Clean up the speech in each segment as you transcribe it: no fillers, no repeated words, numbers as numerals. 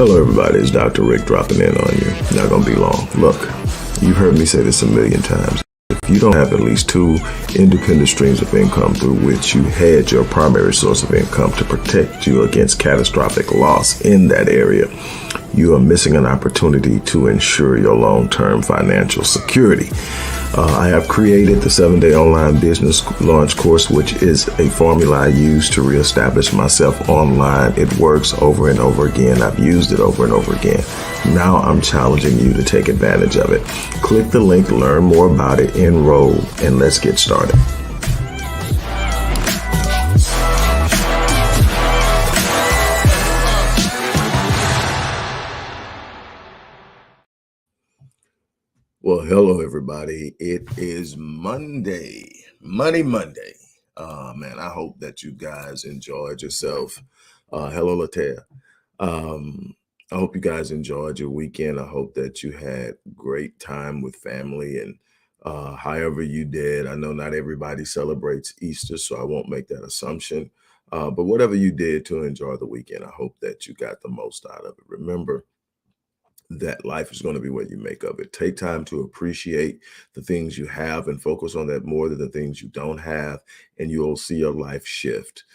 Hello everybody, it's Dr. Rick dropping in on you. Not gonna be long. Look, you've heard me say this a million times. If you don't have at least 2 independent streams of income through which you hedge your primary source of income to protect you against catastrophic loss in that area, you are missing an opportunity to ensure your long-term financial security. I have created the 7-day online business launch course, which is a formula I use to reestablish myself online. It works over and over again. I've used it over and over again. Now I'm challenging you to take advantage of it. Click the link, learn more about it, enroll, and let's get started. Well, hello, everybody. It is Monday, Money Monday. Man, I hope that you guys enjoyed yourself. Hello, Latea. I hope you guys enjoyed your weekend. I hope that you had great time with family and however you did. I know not everybody celebrates Easter, so I won't make that assumption. But whatever you did to enjoy the weekend, I hope that you got the most out of it. Remember that life is going to be what you make of it. Take time to appreciate the things you have and focus on that more than the things you don't have, and you'll see your life shift.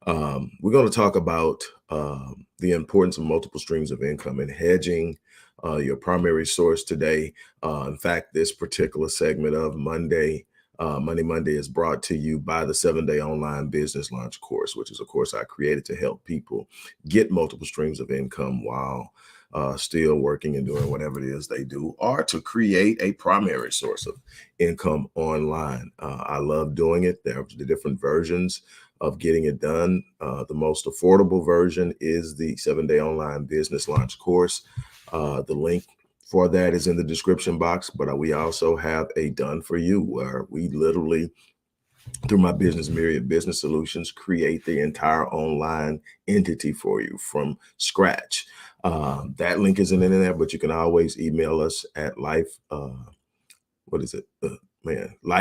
We're going to talk about the importance of multiple streams of income and hedging your primary source today. In fact, this particular segment of Money Monday is brought to you by the 7-day online business launch course, which is a course I created to help people get multiple streams of income while still working and doing whatever it is they do, or to create a primary source of income online. I love doing it. There are the different versions of getting it done. The most affordable version is the 7-day online business launch course. The link for that is in the description box, but we also have a done for you where we literally, through my business Myriad Business Solutions, create the entire online entity for you from scratch. That link isn't in there, but you can always email us at life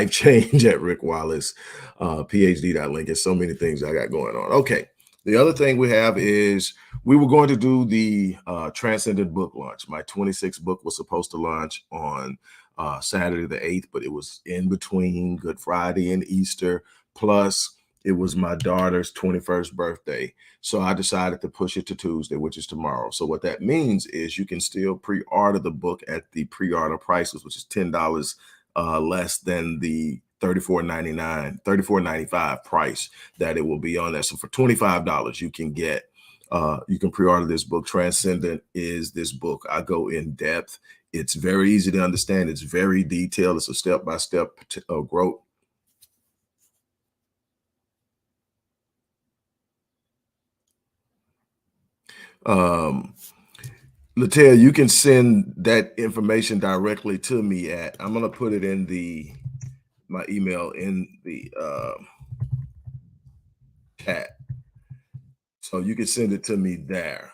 change at Rick Wallace, phd.link. There's so many things I got going on. Okay. The other thing we have is we were going to do the Transcendent book launch. My 26th book was supposed to launch on Saturday the 8th, but it was in between Good Friday and Easter. Plus, it was my daughter's 21st birthday. So I decided to push it to Tuesday, which is tomorrow. So what that means is you can still pre-order the book at the pre-order prices, which is $10 less than the $34.95 price that it will be on there. So for $25, you can get you can pre-order this book. Transcendent is this book. I go in depth. It's very easy to understand. It's very detailed. It's a step-by-step growth. Latea, you can send that information directly to me at, I'm going to put it in my email in the chat. So you can send it to me there.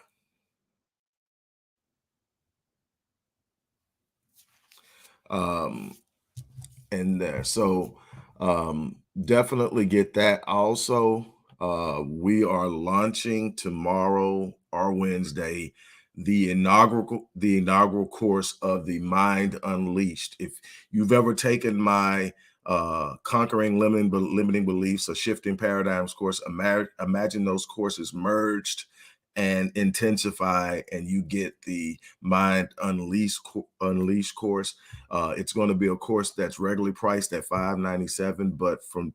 And there. So definitely get that. Also, we are launching tomorrow or Wednesday the inaugural course of the Mind Unleashed. If you've ever taken my Conquering Limiting Beliefs, a Shifting Paradigms course, imagine those courses merged and intensify, and you get the Mind Unleashed course. It's going to be a course that's regularly priced at $5.97, but for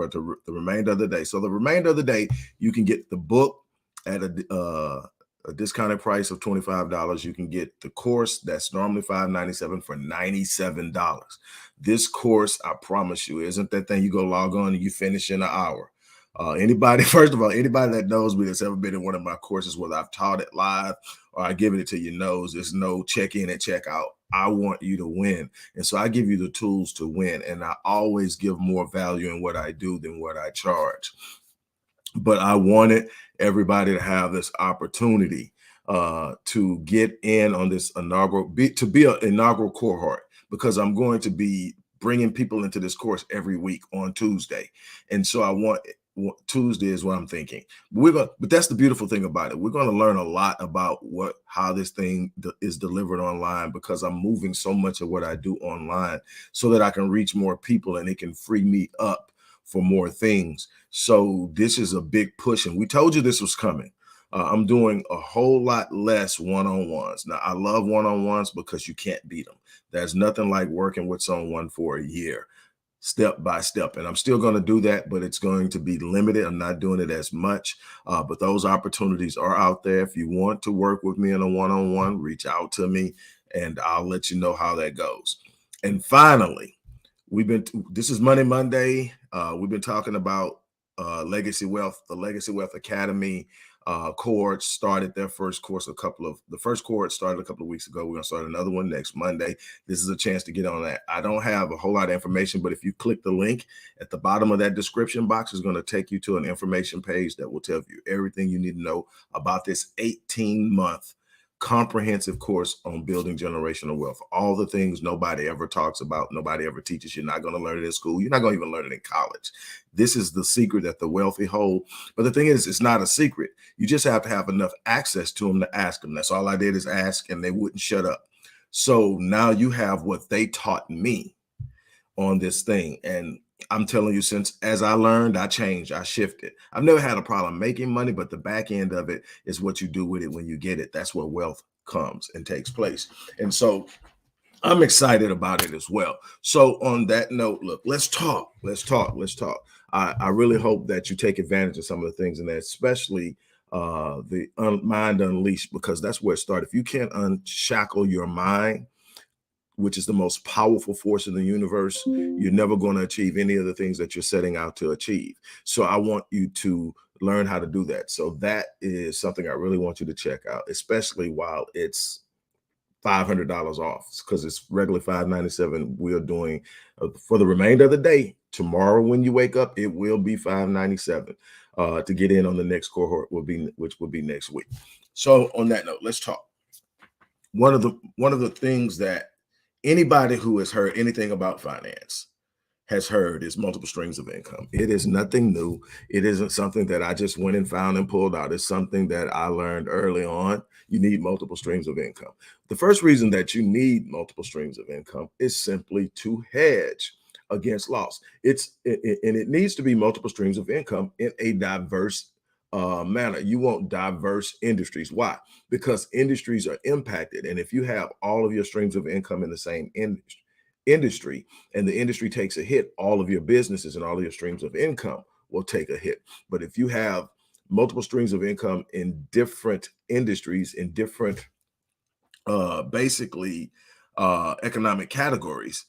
the remainder of the day. So the remainder of the day, you can get the book at a discounted price of $25. You can get the course that's normally $5.97 for $97. This course, I promise you, isn't that thing you go log on and you finish in an hour. First of all, anybody that knows me that's ever been in one of my courses, whether I've taught it live or I give it to you, knows there's no check in and check out. I want you to win. And so I give you the tools to win. And I always give more value in what I do than what I charge. But I wanted everybody to have this opportunity to get in on this to be an inaugural cohort, because I'm going to be bringing people into this course every week on Tuesday. And so I want Tuesday is what I'm thinking. But that's the beautiful thing about it. We're going to learn a lot about how this thing is delivered online, because I'm moving so much of what I do online so that I can reach more people and it can free me up for more things. So this is a big push, and we told you this was coming. I'm doing a whole lot less one-on-ones. Now, I love one-on-ones because you can't beat them. There's nothing like working with someone for a year, step by step. And I'm still going to do that, but it's going to be limited. I'm not doing it as much, but those opportunities are out there. If you want to work with me in a one-on-one, reach out to me and I'll let you know how that goes. And finally, this is Money Monday. We've been talking about Legacy Wealth. The Legacy Wealth Academy cohort started their first course the first cohort started a couple of weeks ago. We're going to start another one next Monday. This is a chance to get on that. I don't have a whole lot of information, but if you click the link at the bottom of that description box, it's going to take you to an information page that will tell you everything you need to know about this 18-month comprehensive course on building generational wealth. All the things nobody ever talks about, nobody ever teaches. You're not going to learn it in school. You're not going to even learn it in college. This is the secret that the wealthy hold. But the thing is, it's not a secret. You just have to have enough access to them to ask them. That's all I did, is ask, and they wouldn't shut up. So now you have what they taught me on this thing. And I'm telling you, as I learned, I changed, I shifted. I've never had a problem making money, but the back end of it is what you do with it when you get it. That's where wealth comes and takes place. And so I'm excited about it as well. So on that note, look, let's talk. I really hope that you take advantage of some of the things in there, especially the Mind Unleashed, because that's where it started. If you can't unshackle your mind, which is the most powerful force in the universe, you're never going to achieve any of the things that you're setting out to achieve. So I want you to learn how to do that. So that is something I really want you to check out, especially while it's $500 off, because it's regularly $597. We're doing for the remainder of the day. Tomorrow, when you wake up, it will be $597 to get in on the next cohort, which will be next week. So on that note, let's talk. One of the things that anybody who has heard anything about finance has heard is multiple streams of income. It is nothing new. It isn't something that I just went and found and pulled out. It's something that I learned early on. You need multiple streams of income. The first reason that you need multiple streams of income is simply to hedge against loss. And it needs to be multiple streams of income in a diverse manner. You want diverse industries. Why? Because industries are impacted. And if you have all of your streams of income in the same industry and the industry takes a hit, all of your businesses and all of your streams of income will take a hit. But if you have multiple streams of income in different industries, in different economic categories,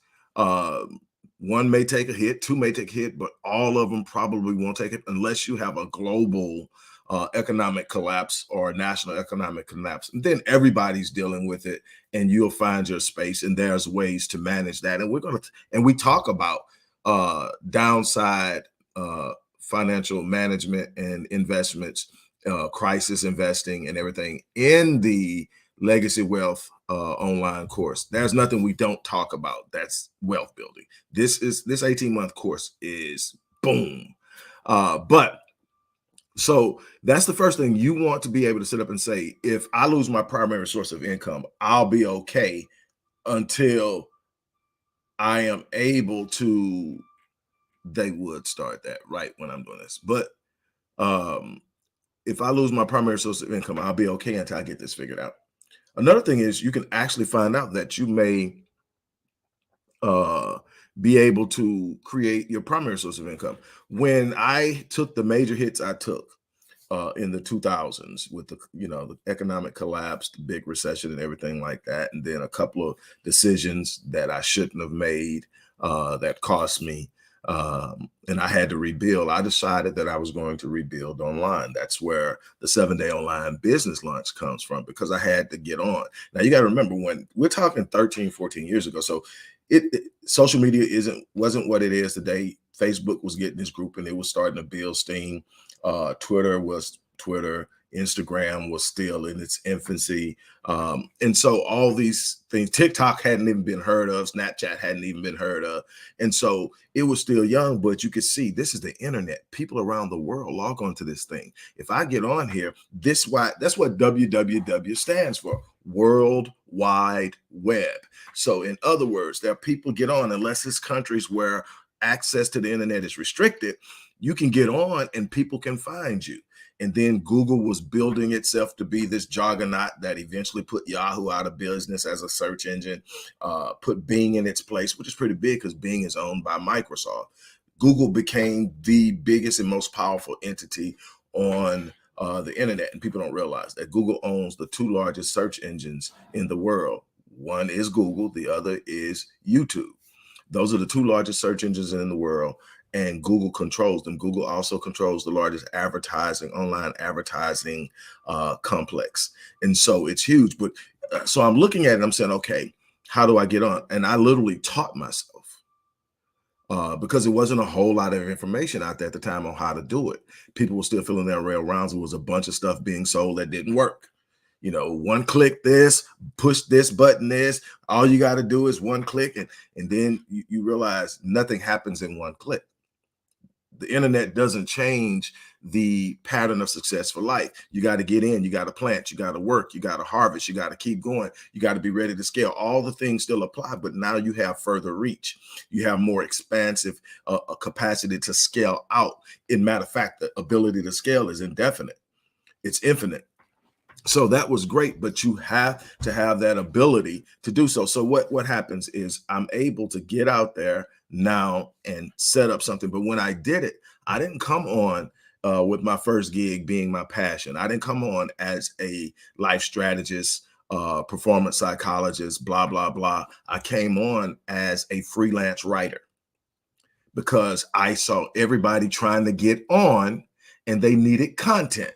one may take a hit, two may take a hit, but all of them probably won't take it unless you have a global economic collapse or a national economic collapse. And then everybody's dealing with it, and you'll find your space, and there's ways to manage that. And we talk about downside financial management and investments, crisis investing and everything in the Legacy Wealth online course. There's nothing we don't talk about. That's wealth building. This 18-month course is boom. But so that's the first thing. You want to be able to sit up and say, if I lose my primary source of income, I'll be okay until I am able to. They would start that right when I'm doing this. But if I lose my primary source of income, I'll be okay until I get this figured out. Another thing is you can actually find out that you may be able to create your primary source of income. When I took the major hits I took in the 2000s with the economic collapse, the big recession and everything like that, and then a couple of decisions that I shouldn't have made that cost me, and I had to rebuild. I decided that I was going to rebuild online. That's where the 7-day online business launch comes from, because I had to get on. Now, you got to remember, when we're talking 13, 14 years ago, so social media wasn't what it is today. Facebook was getting this group and it was starting to build steam. Twitter was Twitter. Instagram was still in its infancy. And so all these things, TikTok hadn't even been heard of, Snapchat hadn't even been heard of. And so it was still young, but you could see this is the internet. People around the world log on to this thing. If I get on here, that's what WWW stands for, World Wide Web. So in other words, there are people get on, unless it's countries where access to the internet is restricted, you can get on and people can find you. And then Google was building itself to be this juggernaut that eventually put Yahoo out of business as a search engine, put Bing in its place, which is pretty big because Bing is owned by Microsoft. Google became the biggest and most powerful entity on the internet. And people don't realize that Google owns the two largest search engines in the world. One is Google, the other is YouTube. Those are the two largest search engines in the world, and Google controls them. Google also controls the largest online advertising complex. And so it's huge. But so I'm looking at it, I'm saying, okay, how do I get on? And I literally taught myself because there wasn't a whole lot of information out there at the time on how to do it. People were still filling their rail rounds. There was a bunch of stuff being sold that didn't work. You know, one click this, push this button this, all you got to do is one click. And then you realize nothing happens in one click. The internet doesn't change the pattern of success for life. You got to get in, you got to plant, you got to work, you got to harvest, you got to keep going, you got to be ready to scale. All the things still apply, but now you have further reach. You have more expansive capacity to scale out. In matter of fact, the ability to scale is indefinite. It's infinite. So that was great, but you have to have that ability to do so. So what happens is I'm able to get out there now and set up something. But when I did it, I didn't come on with my first gig being my passion. I didn't come on as a life strategist, performance psychologist, blah, blah, blah. I came on as a freelance writer because I saw everybody trying to get on and they needed content.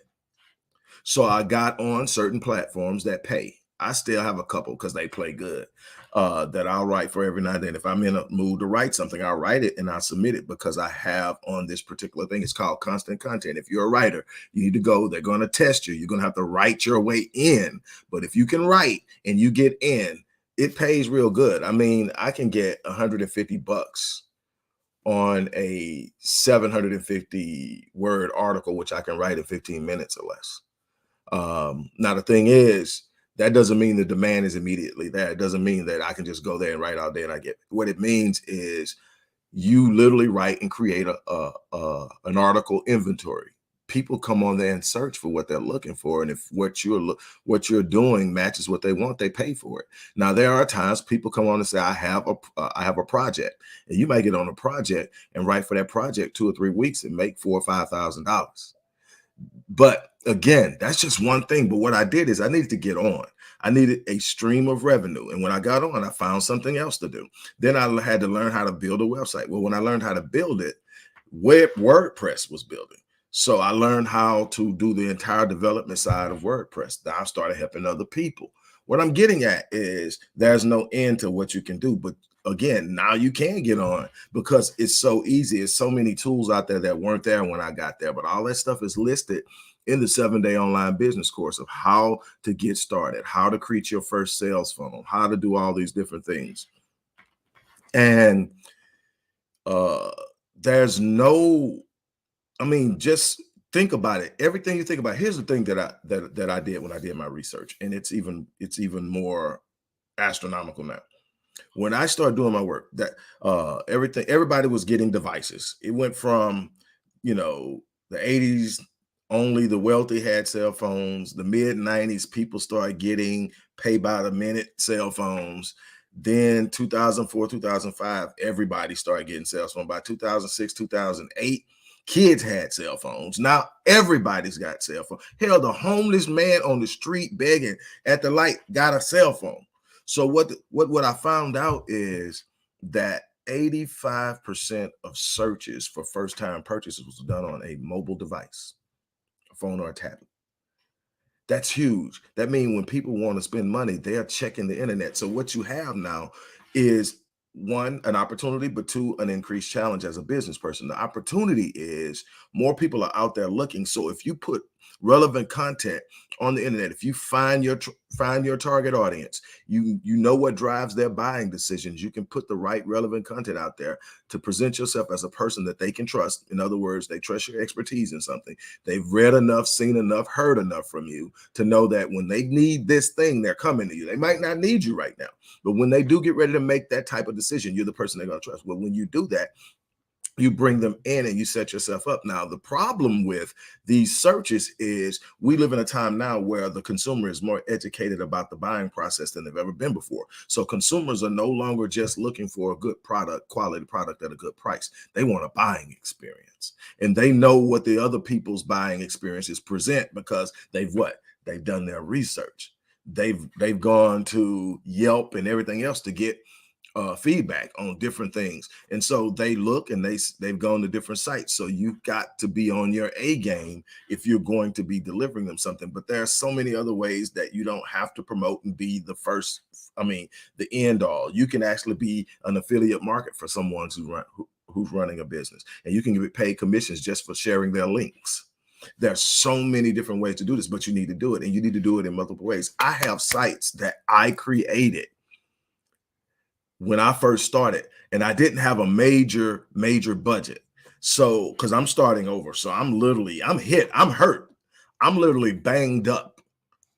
So I got on certain platforms that pay. I still have a couple because they play good that I'll write for every now and then. If I'm in a mood to write something, I'll write it and I'll submit it because I have on this particular thing. It's called constant content. If you're a writer, you need to go. They're going to test you. You're going to have to write your way in. But if you can write and you get in, it pays real good. I mean, I can get $150 on a 750 word article, which I can write in 15 minutes or less. Now, the thing is, that doesn't mean the demand is immediately there. It doesn't mean that I can just go there and write all day and I get it. What it means is you literally write and create an article inventory. People come on there and search for what they're looking for. And if what you're doing matches what they want, they pay for it. Now, there are times people come on and say, I have a project, and you might get on a project and write for that project 2 or 3 weeks and make $4,000 or $5,000. But again, that's just one thing. But what I did is I needed to get on. I needed a stream of revenue. And when I got on, I found something else to do. Then I had to learn how to build a website. Well, when I learned how to build it, WordPress was building. So I learned how to do the entire development side of WordPress. Then I started helping other people. What I'm getting at is there's no end to what you can do. But again, now you can get on because it's so easy. It's so many tools out there that weren't there when I got there, but all that stuff is listed in the 7-day online business course of how to get started, how to create your first sales funnel, how to do all these different things. And there's no, I mean, just think about it. Everything you think about. Here's the thing that I did when I did my research, and it's even more astronomical now. When I started doing my work, that everybody was getting devices. It went from, the 80s, only the wealthy had cell phones. The mid 90s, people started getting pay by the minute cell phones. Then 2004, 2005, everybody started getting cell phones. By 2006, 2008, kids had cell phones. Now everybody's got cell phone. Hell, the homeless man on the street begging at the light got a cell phone. So what I found out is that 85% of searches for first-time purchases was done on a mobile device, a phone or a tablet. That's huge. That means when people want to spend money, they're checking the internet. So what you have now is, one, an opportunity, but two, an increased challenge as a business person. The opportunity is more people are out there looking. So if you put relevant content on the internet. If you find your target audience, you know what drives their buying decisions. You can put the right relevant content out there to present yourself as a person that they can trust. In other words, they trust your expertise in something. They've read enough, seen enough, heard enough from you to know that when they need this thing, they're coming to you. They might not need you right now, but when they do get ready to make that type of decision, you're the person they're going to trust. Well, when you do that, you bring them in and you set yourself up. Now, the problem with these searches is we live in a time now where the consumer is more educated about the buying process than they've ever been before. So consumers are no longer just looking for a good product, quality product at a good price. They want a buying experience, and they know what the other people's buying experiences present because they've done their research. They've gone to Yelp and everything else to get feedback on different things, and so they look and they've gone to different sites. So you've got to be on your A game if you're going to be delivering them something. But there are so many other ways that you don't have to promote and be the first. The end all. You can actually be an affiliate market for someone who's running a business, and you can get paid commissions just for sharing their links. There's so many different ways to do this, but you need to do it, and you need to do it in multiple ways. I have sites that I created when I first started, and I didn't have a major budget. So, because I'm starting over, so I'm hurt, I'm literally banged up.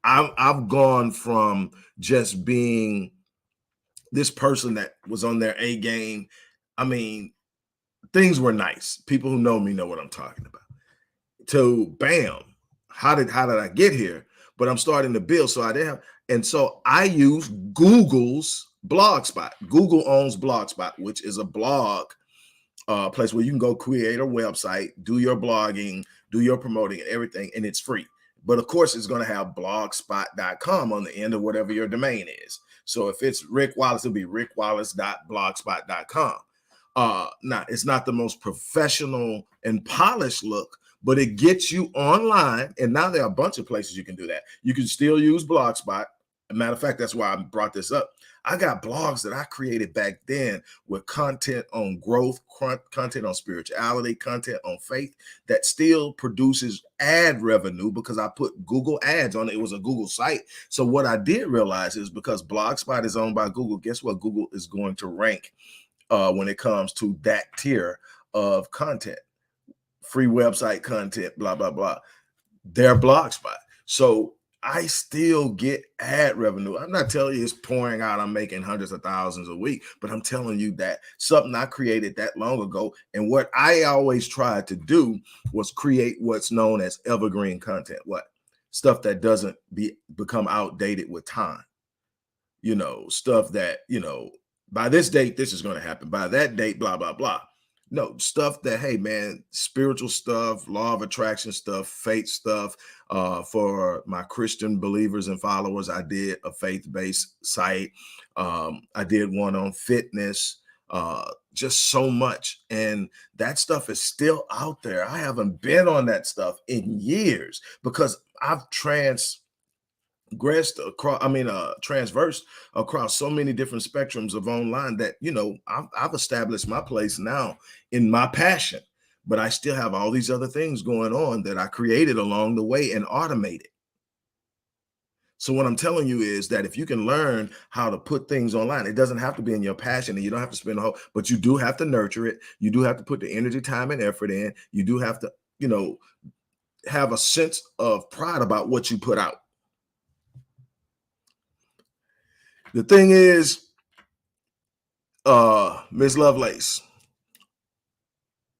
I've gone from just being this person that was on their A game. I mean, things were nice. People who know me know what I'm talking about. To bam, how did I get here? But I'm starting to build, so I didn't have, and so I use Google's Blogspot. Google owns Blogspot, which is a blog place where you can go create a website, do your blogging, do your promoting and everything, and it's free. But of course, it's going to have blogspot.com on the end of whatever your domain is. So if it's Rick Wallace, it'll be rickwallace.blogspot.com. Now, it's not the most professional and polished look, but it gets you online. And now there are a bunch of places you can do that. You can still use Blogspot. As a matter of fact, that's why I brought this up. I got blogs that I created back then with content on growth, content on spirituality, content on faith that still produces ad revenue because I put Google ads on it. It was a Google site. So what I did realize is because Blogspot is owned by Google, guess what? Google is going to rank when it comes to that tier of content, free website content, blah, blah, blah. Their Blogspot. So I still get ad revenue. I'm not telling you it's pouring out, I'm making hundreds of thousands a week, but I'm telling you that something I created that long ago. And what I always tried to do was create what's known as evergreen content. What? Stuff that doesn't become outdated with time. Stuff that, by this date, this is going to happen. By that date, blah, blah, blah. No, stuff that, hey, man, spiritual stuff, law of attraction stuff, faith stuff. For my Christian believers and followers, I did a faith-based site. I did one on fitness, just so much. And that stuff is still out there. I haven't been on that stuff in years because I've transversed across so many different spectrums of online that, I've established my place now in my passion, but I still have all these other things going on that I created along the way and automated. So what I'm telling you is that if you can learn how to put things online, it doesn't have to be in your passion and you don't have to spend but you do have to nurture it. You do have to put the energy, time, and effort in. You do have to, have a sense of pride about what you put out. The thing is, Ms. Lovelace,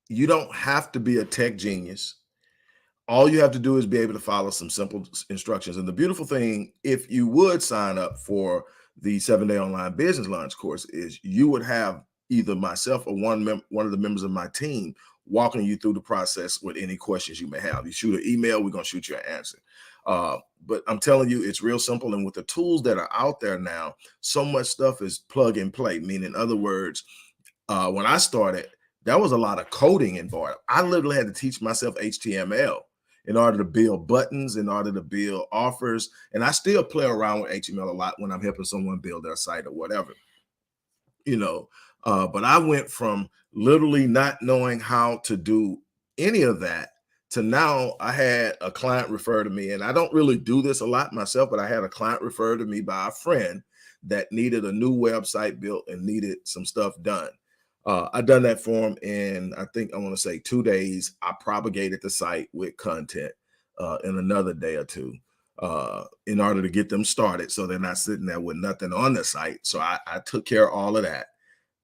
you don't have to be a tech genius. All you have to do is be able to follow some simple instructions. And the beautiful thing, if you would sign up for the 7-day online business launch course, is you would have either myself or one of the members of my team walking you through the process with any questions you may have. You shoot an email, we're going to shoot you an answer. But I'm telling you, it's real simple. And with the tools that are out there now, so much stuff is plug and play. Meaning, in other words, when I started, there was a lot of coding involved. I literally had to teach myself HTML in order to build buttons, in order to build offers. And I still play around with HTML a lot when I'm helping someone build their site or whatever, but I went from literally not knowing how to do any of that to now I had a client refer to me, and I don't really do this a lot myself, but I had a client refer to me by a friend that needed a new website built and needed some stuff done. I done that for him in, I think I want to say 2 days. I propagated the site with content in another day or two in order to get them started, so they're not sitting there with nothing on the site. So I took care of all of that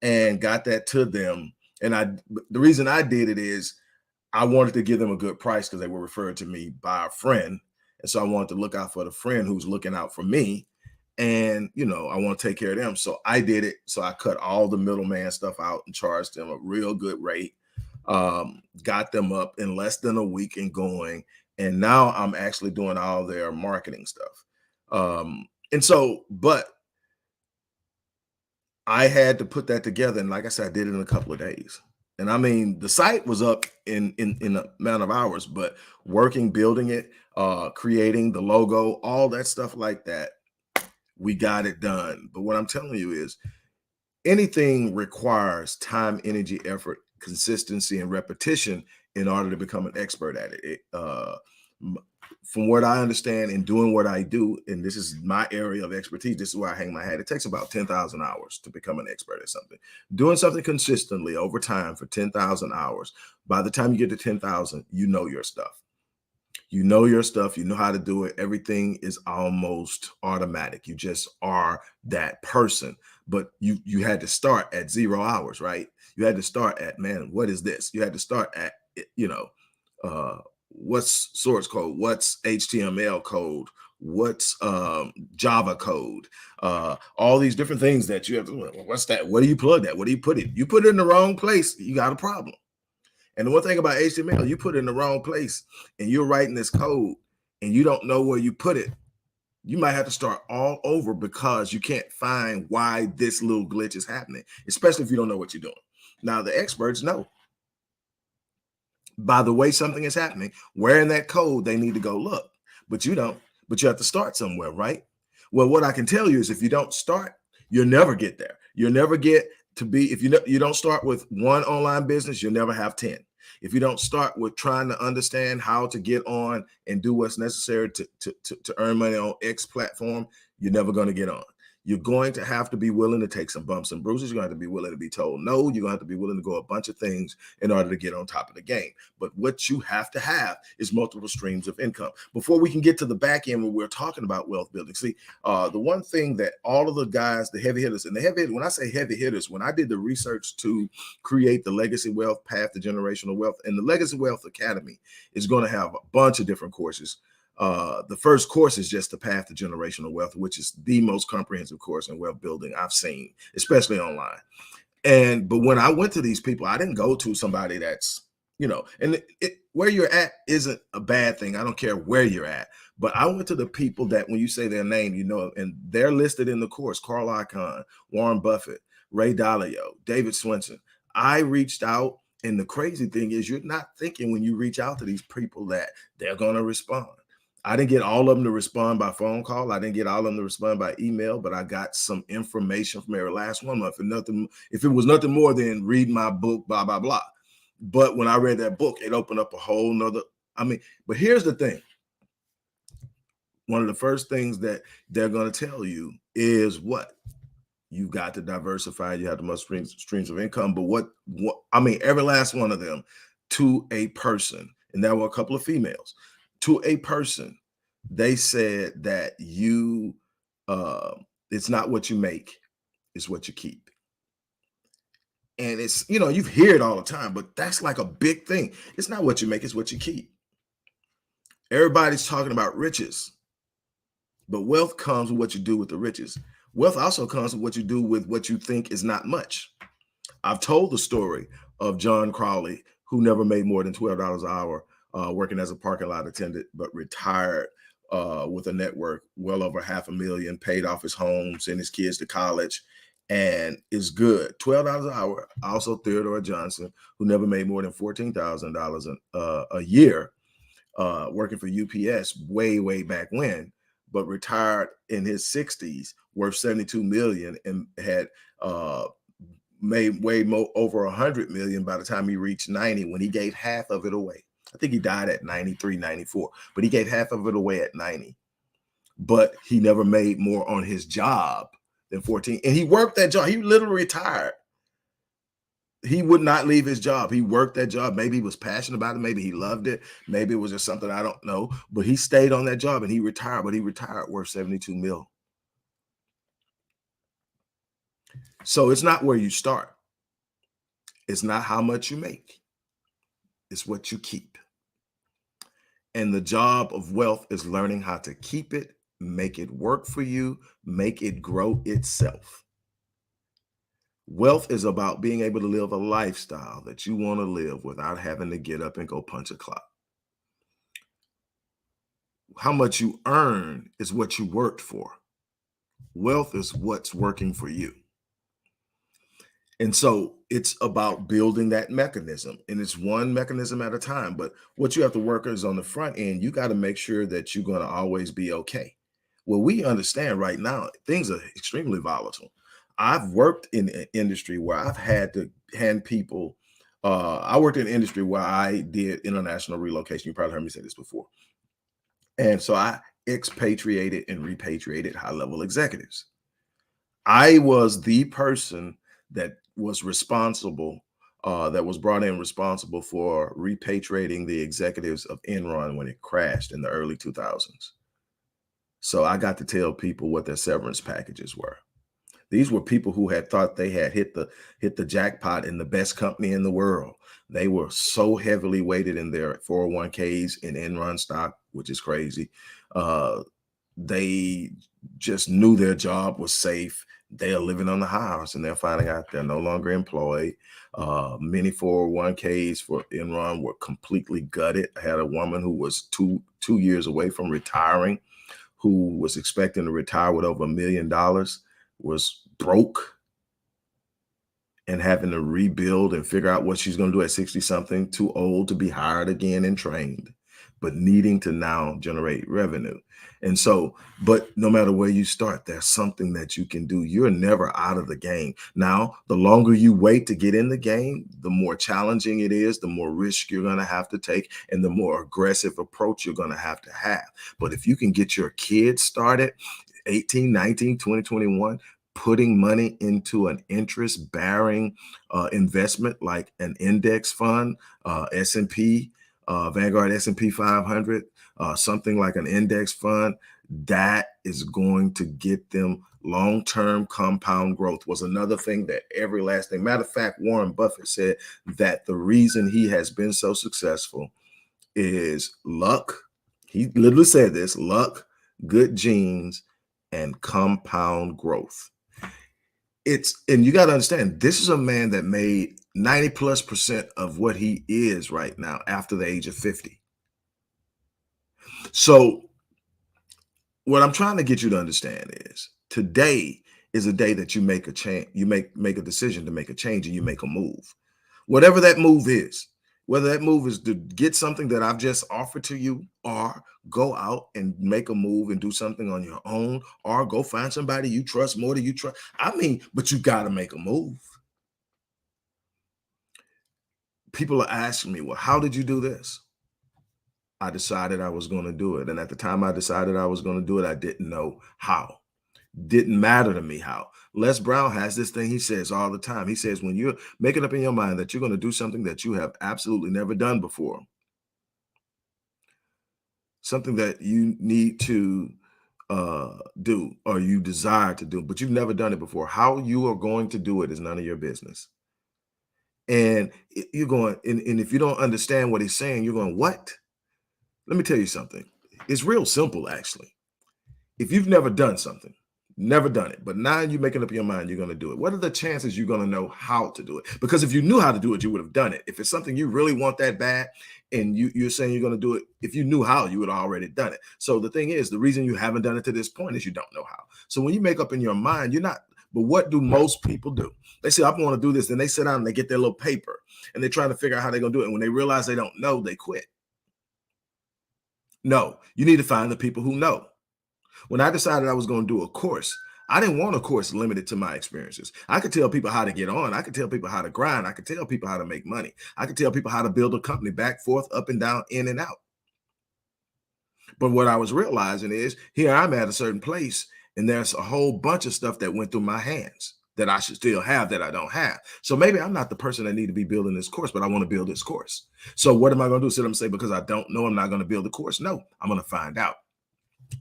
and got that to them. And the reason I did it is I wanted to give them a good price because they were referred to me by a friend. And so I wanted to look out for the friend who's looking out for me. And, I want to take care of them. So I did it. So I cut all the middleman stuff out and charged them a real good rate. Got them up in less than a week and going. And now I'm actually doing all their marketing stuff. But I had to put that together. And like I said, I did it in a couple of days. And I mean, the site was up in an amount of hours, but working, building it, creating the logo, all that stuff like that, we got it done. But what I'm telling you is anything requires time, energy, effort, consistency, and repetition in order to become an expert at it. From what I understand in doing what I do, and this is my area of expertise, this is where I hang my hat. It takes about 10,000 hours to become an expert at something. Doing something consistently over time for 10,000 hours, by the time you get to 10,000, you know your stuff. You know your stuff. You know how to do it. Everything is almost automatic. You just are that person. But you had to start at 0 hours, right? You had to start at, man, what is this? You had to start at, what's source code? What's HTML code? What's Java code? All these different things that you have to, what's that? What do you plug that? What do you put it? You put it in the wrong place, you got a problem. And the one thing about HTML, you put it in the wrong place and you're writing this code and you don't know where you put it, you might have to start all over because you can't find why this little glitch is happening, especially if you don't know what you're doing. Now, the experts know by the way something is happening, where in that code they need to go look, but you don't. But you have to start somewhere, right? Well, what I can tell you is if you don't start, you'll never get there. You'll never get to be, if you don't start with one online business, you'll never have 10. If you don't start with trying to understand how to get on and do what's necessary to earn money on X platform, you're never going to get on. You're going to have to be willing to take some bumps and bruises. You're going to have to be willing to be told no. You're going to have to be willing to go a bunch of things in order to get on top of the game. But what you have to have is multiple streams of income. Before we can get to the back end when we're talking about wealth building, see, the one thing that all of the guys, the heavy hitters, and the heavy hitters, when I say heavy hitters, when I did the research to create the Legacy Wealth Path to Generational Wealth, and the Legacy Wealth Academy is going to have a bunch of different courses. The first course is just the Path to Generational Wealth, which is the most comprehensive course in wealth building I've seen, especially online. But when I went to these people, I didn't go to somebody that's, and where you're at isn't a bad thing. I don't care where you're at, but I went to the people that when you say their name, and they're listed in the course: Carl Icahn, Warren Buffett, Ray Dalio, David Swenson. I reached out, and the crazy thing is you're not thinking when you reach out to these people that they're going to respond. I didn't get all of them to respond by phone call. I didn't get all of them to respond by email, but I got some information from every last one of them. If it was nothing more than read my book, blah, blah, blah. But when I read that book, it opened up a whole nother, but here's the thing. One of the first things that they're going to tell you is what? You've got to diversify. You have the most streams of income. But every last one of them to a person, and there were a couple of females, to a person, they said that it's not what you make, it's what you keep. And it's, you hear it all the time, but that's like a big thing. It's not what you make, it's what you keep. Everybody's talking about riches, but wealth comes with what you do with the riches. Wealth also comes with what you do with what you think is not much. I've told the story of John Crowley, who never made more than $12 an hour working as a parking lot attendant, but retired with a net worth well over $500,000, paid off his home, sent his kids to college, and is good. $12 an hour. Also, Theodore Johnson, who never made more than $14,000 a year working for UPS way back when, but retired in his 60s, worth $72 million, and had made way more, over $100 million by the time he reached 90, when he gave half of it away. I think he died at 93, 94, but he gave half of it away at 90. But he never made more on his job than 14. And he worked that job. He literally retired. He would not leave his job. He worked that job. Maybe he was passionate about it. Maybe he loved it. Maybe it was just something I don't know. But he stayed on that job and he retired. But he retired worth 72 mil. So it's not where you start. It's not how much you make. It's what you keep. And the job of wealth is learning how to keep it, make it work for you, make it grow itself. Wealth is about being able to live a lifestyle that you want to live without having to get up and go punch a clock. How much you earn is what you worked for. Wealth is what's working for you. And so it's about building that mechanism, and it's one mechanism at a time. But what you have to work is on the front end, you got to make sure that you're going to always be okay. Well, we understand right now, things are extremely volatile. I've worked in an industry where I've had to hand people, I worked in an industry where I did international relocation. You probably heard me say this before. And so I expatriated and repatriated high-level executives. I was the person that was responsible, that was brought in responsible for repatriating the executives of Enron when it crashed in the early 2000s. So I got to tell people what their severance packages were. These were people who had thought they had hit the jackpot in the best company in the world. They were so heavily weighted in their 401ks in Enron stock, which is crazy. They just knew their job was safe. They are living on the house and they're finding out they're no longer employed. Many 401ks for Enron were completely gutted. I had a woman who was two years away from retiring, who was expecting to retire with over $1 million, was broke and having to rebuild and figure out what she's going to do at 60 something, too old to be hired again and trained, but needing to now generate revenue. And so, but no matter where you start, there's something that you can do. You're never out of the game. Now, the longer you wait to get in the game, the more challenging it is, the more risk you're going to have to take, and the more aggressive approach you're going to have. But if you can get your kids started, 18, 19, 20, 21, putting money into an interest-bearing investment like an index fund, S&P, Vanguard S&P 500, something like an index fund, that is going to get them long-term compound growth. Was another thing that every last thing. Matter of fact, Warren Buffett said that the reason he has been so successful is luck. He literally said this: luck, good genes, and compound growth. And you got to understand, this is a man that made 90+% of what he is right now after the age of 50. So what I'm trying to get you to understand is today is a day that you make a change. You make a decision to make a change, and you make a move. Whatever that move is, whether that move is to get something that I've just offered to you, or go out and make a move and do something on your own, or go find somebody you trust more than you trust. I mean, but you got to make a move. People are asking me, well, how did you do this? I decided I was going to do it. And at the time I decided I was going to do it, I didn't know how. Didn't matter to me how. Les Brown has this thing he says all the time. He says, when you're making up in your mind that you're going to do something that you have absolutely never done before, something that you need to do, or you desire to do, but you've never done it before, how you are going to do it is none of your business. And you're going, and if you don't understand what he's saying, you're going, what? Let me tell you something. It's real simple, actually. If you've never done something, never done it, but now you're making up your mind you're going to do it, what are the chances you're going to know how to do it? Because if you knew how to do it, you would have done it. If it's something you really want that bad and you're saying you're going to do it, if you knew how, you would have already done it. So the thing is, the reason you haven't done it to this point is you don't know how. So when you make up in your mind, you're not. But what do most people do? They say, I want to do this. Then they sit down and they get their little paper and they're trying to figure out how they're going to do it. And when they realize they don't know, they quit. No, you need to find the people who know. When I decided I was going to do a course, I didn't want a course limited to my experiences. I could tell people how to get on. I could tell people how to grind. I could tell people how to make money. I could tell people how to build a company back, forth, up and down, in and out. But what I was realizing is here I'm at a certain place, and there's a whole bunch of stuff that went through my hands that I should still have that I don't have. So maybe I'm not the person that need to be building this course, but I want to build this course. So what am I going to do? Sit up and say, because I don't know, I'm not going to build the course? No, I'm going to find out.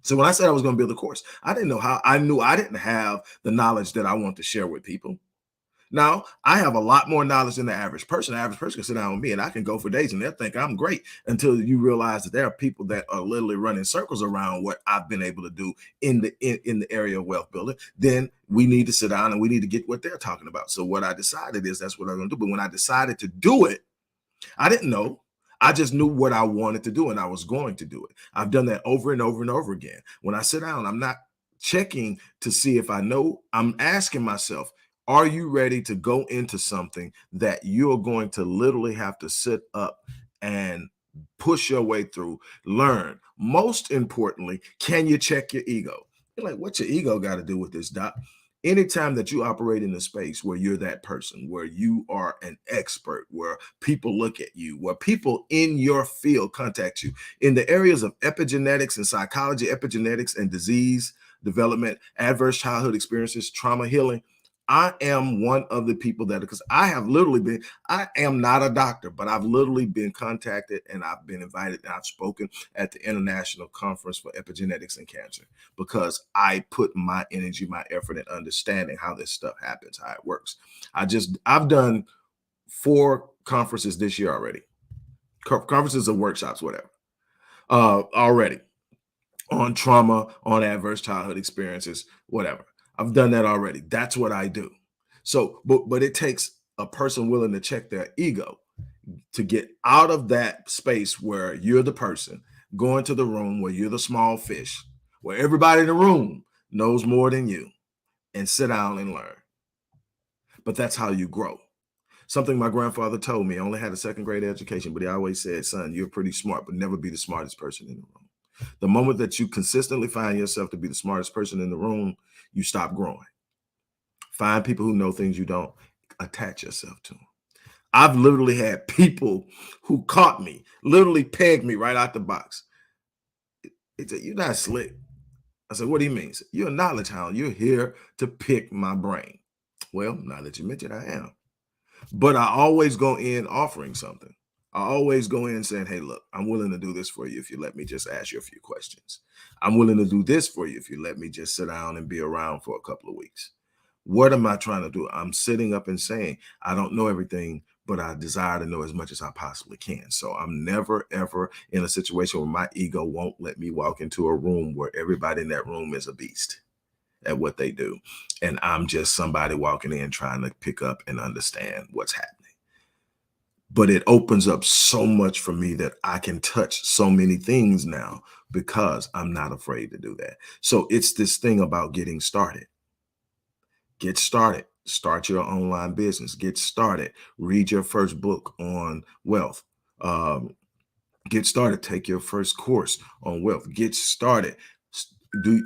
So when I said I was going to build a course, I didn't know how. I knew I didn't have the knowledge that I want to share with people. Now, I have a lot more knowledge than the average person. The average person can sit down with me and I can go for days and they'll think I'm great until you realize that there are people that are literally running circles around what I've been able to do in the area of wealth building. Then we need to sit down and we need to get what they're talking about. So what I decided is that's what I'm going to do. But when I decided to do it, I didn't know. I just knew what I wanted to do and I was going to do it. I've done that over and over and over again. When I sit down, I'm not checking to see if I know. I'm asking myself, are you ready to go into something that you're going to literally have to sit up and push your way through, learn? Most importantly, can you check your ego? You're like, what's your ego got to do with this, Doc? Anytime that you operate in a space where you're that person, where you are an expert, where people look at you, where people in your field contact you, in the areas of epigenetics and psychology, epigenetics and disease development, adverse childhood experiences, trauma healing, I am one of the people that, because I am not a doctor, but I've literally been contacted and I've been invited and I've spoken at the International Conference for Epigenetics and Cancer because I put my energy, my effort in understanding how this stuff happens, how it works. I've done 4 conferences this year already, conferences or workshops, whatever, already on trauma, on adverse childhood experiences, whatever. I've done that already. That's what I do. So, but it takes a person willing to check their ego to get out of that space where you're the person, go into the room where you're the small fish, where everybody in the room knows more than you, and sit down and learn. But that's how you grow. Something my grandfather told me, I only had a 2nd grade education, but he always said, son, you're pretty smart, but never be the smartest person in the room. The moment that you consistently find yourself to be the smartest person in the room, you stop growing. Find people who know things you don't, attach yourself to them. I've literally had people who caught me, literally pegged me right out the box. He said, you're not slick. I said, what do you mean? Said, you're a knowledge hound. You're here to pick my brain. Well, now that you mentioned, I am. But I always go in offering something. I always go in saying, hey, look, I'm willing to do this for you if you let me just ask you a few questions. I'm willing to do this for you if you let me just sit down and be around for a couple of weeks. What am I trying to do? I'm sitting up and saying, I don't know everything, but I desire to know as much as I possibly can. So I'm never, ever in a situation where my ego won't let me walk into a room where everybody in that room is a beast at what they do. And I'm just somebody walking in trying to pick up and understand what's happening. But it opens up so much for me that I can touch so many things now because I'm not afraid to do that. So it's this thing about getting started. Get started. Start your online business. Get started. Read your first book on wealth. Get started. Take your first course on wealth. Get started.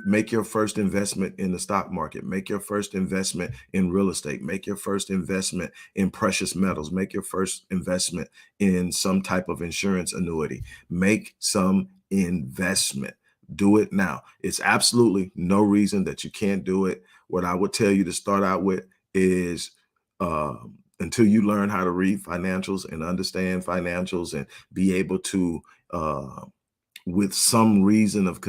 Make your first investment in the stock market. Make your first investment in real estate. Make your first investment in precious metals. Make your first investment in some type of insurance annuity. Make some investment. Do it now. It's absolutely no reason that you can't do it. What I would tell you to start out with is until you learn how to read financials and understand financials and be able to with some reason of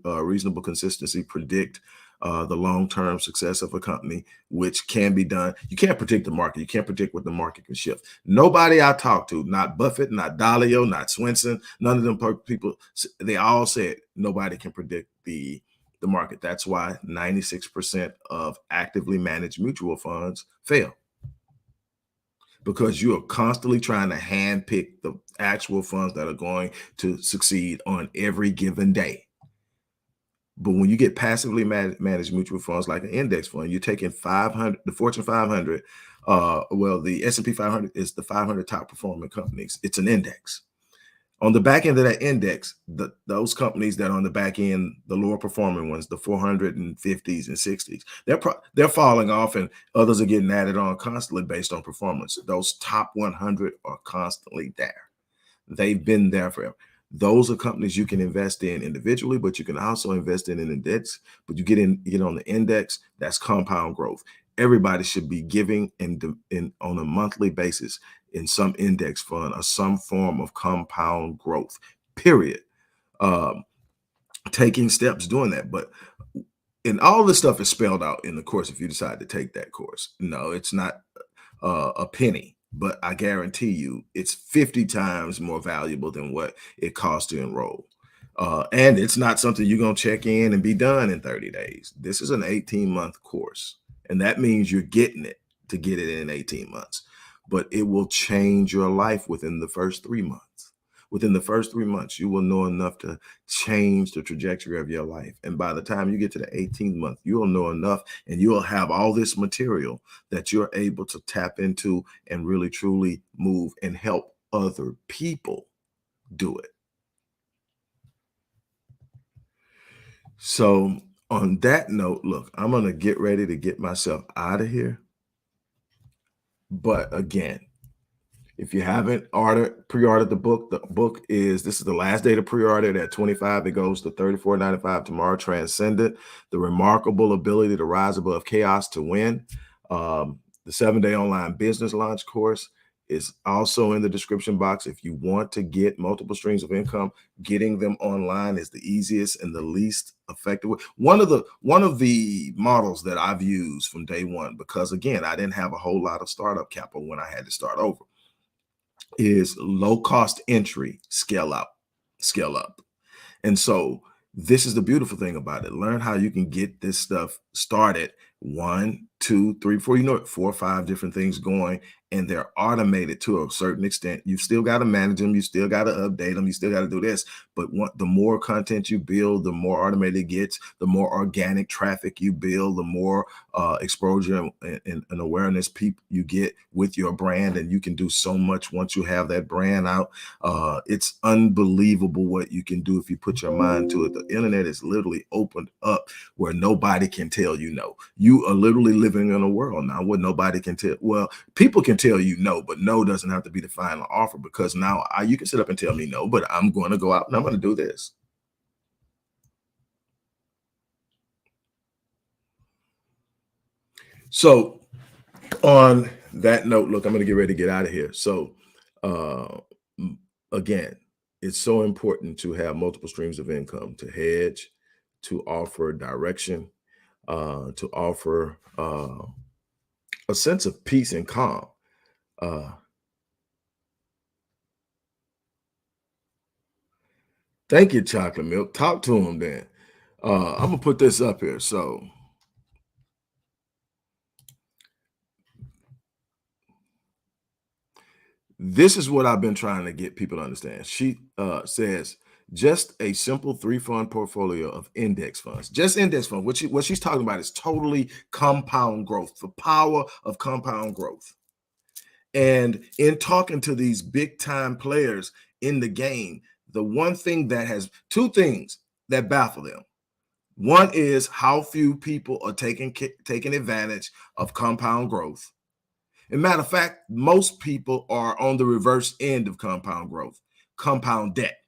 reasonable consistency, predict the long-term success of a company, which can be done. You can't predict the market. You can't predict what the market can shift. Nobody I talked to, not Buffett, not Dalio, not Swenson, none of them people, they all said nobody can predict the market. That's why 96% of actively managed mutual funds fail. Because you are constantly trying to handpick the actual funds that are going to succeed on every given day. But when you get passively managed mutual funds like an index fund, you're taking 500, the Fortune 500, well, the S&P 500 is the 500 top performing companies. It's an index. On the back end of that index, those companies that are on the back end, the lower performing ones, the 450s and 60s, they're falling off, and others are getting added on constantly based on performance. Those top 100 are constantly there. They've been there forever. Those are companies you can invest in individually, but you can also invest in an index. But you get on the index, that's compound growth. Everybody should be giving on a monthly basis in some index fund or some form of compound growth, period. Um, Taking steps doing that. But and all this stuff is spelled out in the course if you decide to take that course. No, it's not a penny, but I guarantee you it's 50 times more valuable than what it costs to enroll. And it's not something you're going to check in and be done in 30 days. This is an 18-month course, and that means you're getting it to get it in 18 months. But it will change your life within the first 3 months. Within the first 3 months, you will know enough to change the trajectory of your life. And by the time you get to the 18th month, you'll know enough and you'll have all this material that you're able to tap into and really truly move and help other people do it. So on that note, look, I'm going to get ready to get myself out of here. But again, if you haven't pre-ordered the book this is the last day to pre-order at 25. It goes to 34.95 tomorrow. Transcendent, the remarkable ability to rise above chaos to win. The 7-day online business launch course is also in the description box. If you want to get multiple streams of income, getting them online is the easiest and the least effective way. One of the models that I've used from day one, because again, I didn't have a whole lot of startup capital when I had to start over, is low cost entry, scale up. And so this is the beautiful thing about it. Learn how you can get this stuff started. 1, 2, 3, 4, you know it, 4 or 5 different things going, and they're automated to a certain extent. You still got to manage them. You still got to update them. You still got to do this. But the more content you build, the more automated it gets, the more organic traffic you build, the more exposure and awareness you get with your brand. And you can do so much once you have that brand out. It's unbelievable what you can do if you put your mind to it. The internet is literally opened up where nobody can tell you no. You are literally living in a world now where nobody can tell. Well, people can tell you no, but no doesn't have to be the final offer, because now you can sit up and tell me no, but I'm going to go out and I'm going to do this. So on that note, look, I'm going to get ready to get out of here. So again, it's so important to have multiple streams of income, to hedge, to offer direction, to offer a sense of peace and calm. Thank you, Chocolate Milk. Talk to him then. I'm gonna put this up here. So this is what I've been trying to get people to understand. She says just a simple 3-fund portfolio of index funds, just index fund. What she's talking about is totally compound growth, the power of compound growth. And in talking to these big time players in the game, the one thing that has 2 things that baffle them. One is how few people are taking advantage of compound growth. As a matter of fact, most people are on the reverse end of compound growth, compound debt.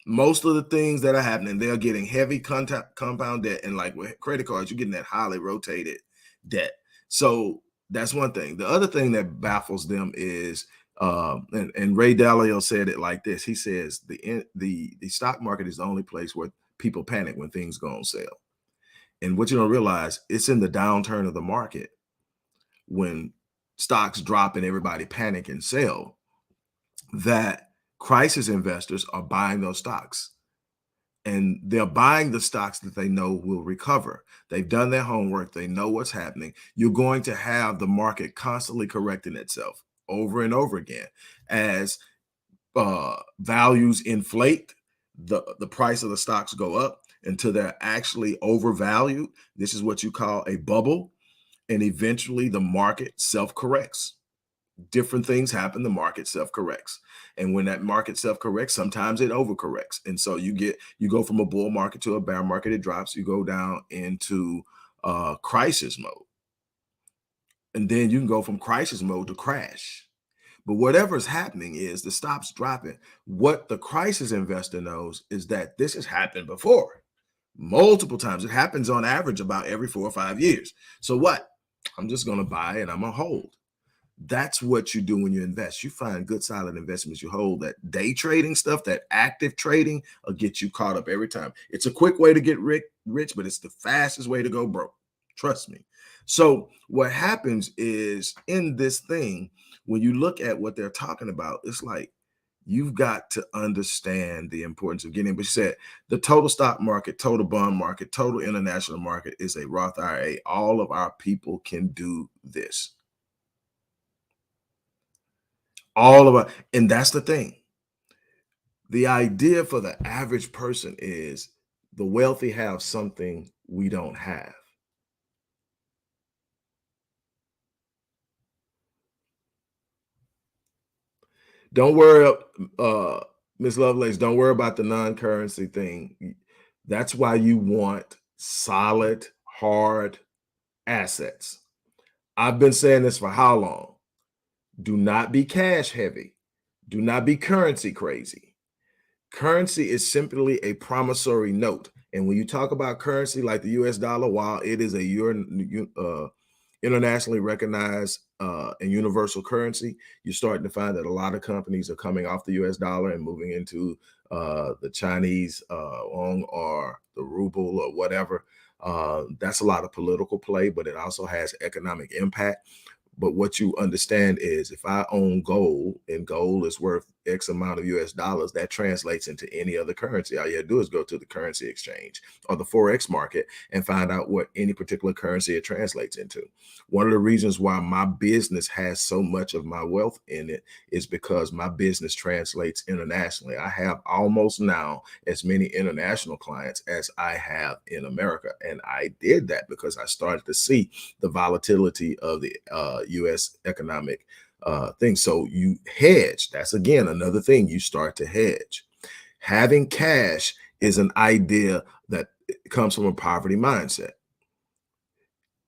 Most of the things that are happening, they're getting heavy compound debt. And like with credit cards, you're getting that highly rotated debt. So that's one thing. The other thing that baffles them is, and Ray Dalio said it like this. He says the stock market is the only place where people panic when things go on sale. And what you don't realize, it's in the downturn of the market when stocks drop and everybody panic and sell, that crisis investors are buying those stocks. And they're buying the stocks that they know will recover. They've done their homework. They know what's happening. You're going to have the market constantly correcting itself over and over again as values inflate. The price of the stocks go up until they're actually overvalued. This is what you call a bubble. And eventually the market self-corrects. different things happen, the market self-corrects. And when that market self-corrects, sometimes it overcorrects. And so you go from a bull market to a bear market, it drops, you go down into crisis mode. And then you can go from crisis mode to crash. But whatever's happening is the stop's dropping. What the crisis investor knows is that this has happened before, multiple times. It happens on average about every 4 or 5 years. So what? I'm just going to buy and I'm going to hold. That's what you do when you invest. You find good, solid investments. You hold. That day trading stuff, that active trading will get you caught up every time. It's a quick way to get rich, but it's the fastest way to go broke. Trust me. So what happens is in this thing, when you look at what they're talking about, it's like you've got to understand the importance of getting. But you said the total stock market, total bond market, total international market is a Roth IRA. All of our people can do this. All of our, and that's the thing. The idea for the average person is the wealthy have something we don't have. Don't worry, Miss Lovelace, don't worry about the non-currency thing. That's why you want solid, hard assets. I've been saying this for how long? Do not be cash heavy. Do not be currency crazy. Currency is simply a promissory note. And when you talk about currency like the US dollar, while it is a internationally recognized and universal currency, you're starting to find that a lot of companies are coming off the US dollar and moving into the Chinese won or the ruble or whatever. That's a lot of political play, but it also has economic impact. But what you understand is if I own gold and gold is worth X amount of US dollars, that translates into any other currency. All you have to do is go to the currency exchange or the Forex market and find out what any particular currency it translates into. One of the reasons why my business has so much of my wealth in it is because my business translates internationally. I have almost now as many international clients as I have in America. And I did that because I started to see the volatility of the U.S. economic thing. So you hedge. That's again another thing you start to hedge. Having cash is an idea that comes from a poverty mindset.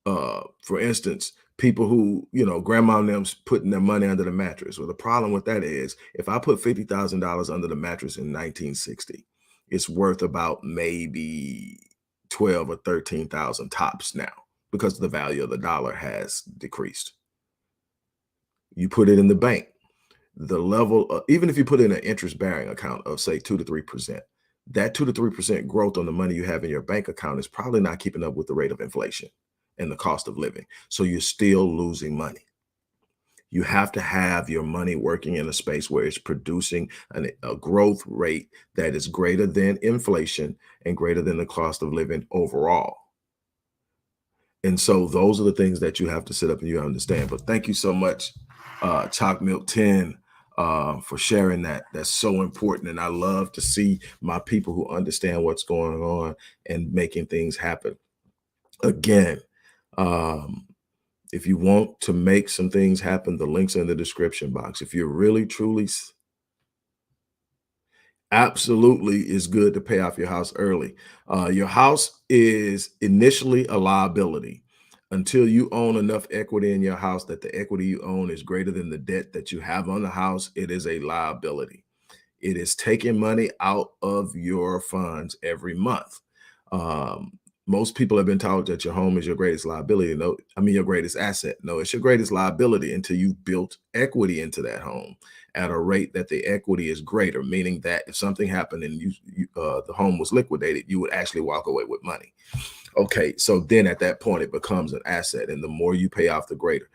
For instance, people who, grandma and them's putting their money under the mattress. Well, the problem with that is if I put $50,000 under the mattress in 1960, it's worth about maybe 12 or 13,000 tops now because the value of the dollar has decreased. You put it in the bank, the level of, even if you put in an interest bearing account of say 2 to 3%, that 2 to 3% growth on the money you have in your bank account is probably not keeping up with the rate of inflation and the cost of living. So you're still losing money. You have to have your money working in a space where it's producing a growth rate that is greater than inflation and greater than the cost of living overall. And so those are the things that you have to sit up and you understand. But thank you so much, Chalk Milk 10, for sharing that. That's so important. And I love to see my people who understand what's going on and making things happen. Again, if you want to make some things happen, the links are in the description box. If you're really, truly, absolutely is good to pay off your house early. Your house is initially a liability until you own enough equity in your house that the equity you own is greater than the debt that you have on the house. It is a liability. It is taking money out of your funds every month. Most people have been taught that your home is your greatest liability. No, I mean your greatest asset. No, it's your greatest liability until you've built equity into that home at a rate that the equity is greater, meaning that if something happened and the home was liquidated, you would actually walk away with money. Okay, so then at that point it becomes an asset, and the more you pay off, the greater.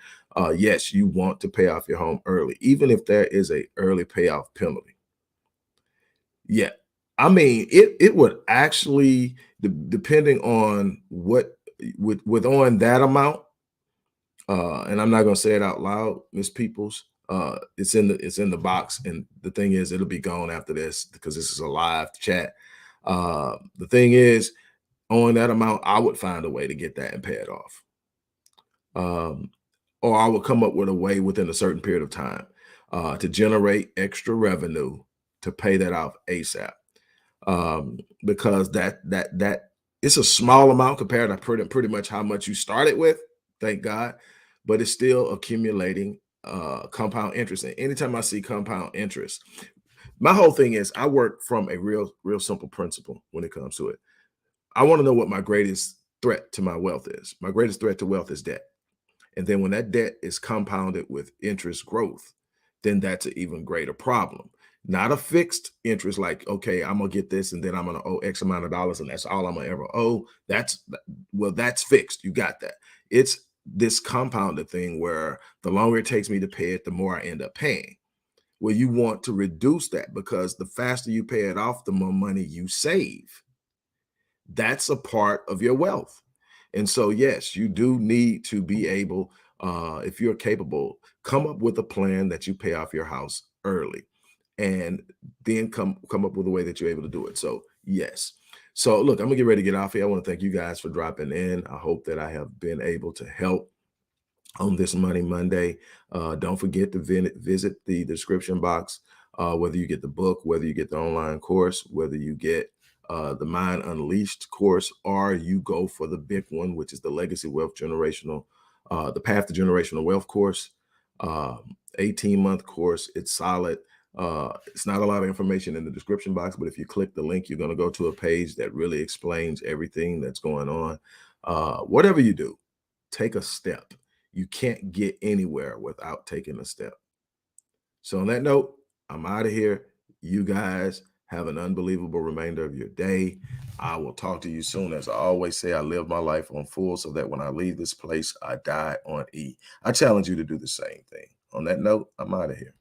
Yes, you want to pay off your home early, even if there is a early payoff penalty. Yeah. I mean, it would actually, depending on what with on that amount, and I'm not gonna say it out loud, Miss Peoples. It's in the box, and the thing is, it'll be gone after this because this is a live chat. The thing is, on that amount, I would find a way to get that and pay it off. Um, or I will come up with a way within a certain period of time to generate extra revenue to pay that off ASAP. Because that it's a small amount compared to pretty much how much you started with, thank God, but it's still accumulating compound interest. And anytime I see compound interest, my whole thing is I work from a real simple principle when it comes to it. I want to know what my greatest threat to my wealth is. My greatest threat to wealth is debt. And then when that debt is compounded with interest growth, then that's an even greater problem. Not a fixed interest like, okay, I'm gonna get this and then I'm gonna owe X amount of dollars and that's all I'm gonna ever owe. That's fixed. You got that. It's this compounded thing where the longer it takes me to pay it, the more I end up paying. Well, you want to reduce that because the faster you pay it off, the more money you save. That's a part of your wealth. And so, yes, you do need to be able, if you're capable, come up with a plan that you pay off your house early and then come up with a way that you're able to do it. So, yes. So, look, I'm gonna get ready to get off here. I want to thank you guys for dropping in. I hope that I have been able to help on this Money Monday. Don't forget to visit the description box, whether you get the book, whether you get the online course, whether you get the Mind Unleashed course, or you go for the big one, which is the Legacy Wealth Generational, the Path to Generational Wealth course, 18-month course. It's solid. It's not a lot of information in the description box, but if you click the link, you're going to go to a page that really explains everything that's going on. Whatever you do, take a step. You can't get anywhere without taking a step. So on that note, I'm out of here. You guys have an unbelievable remainder of your day. I will talk to you soon. As I always say, I live my life on full so that when I leave this place, I die on E. I challenge you to do the same thing. On that note, I'm out of here.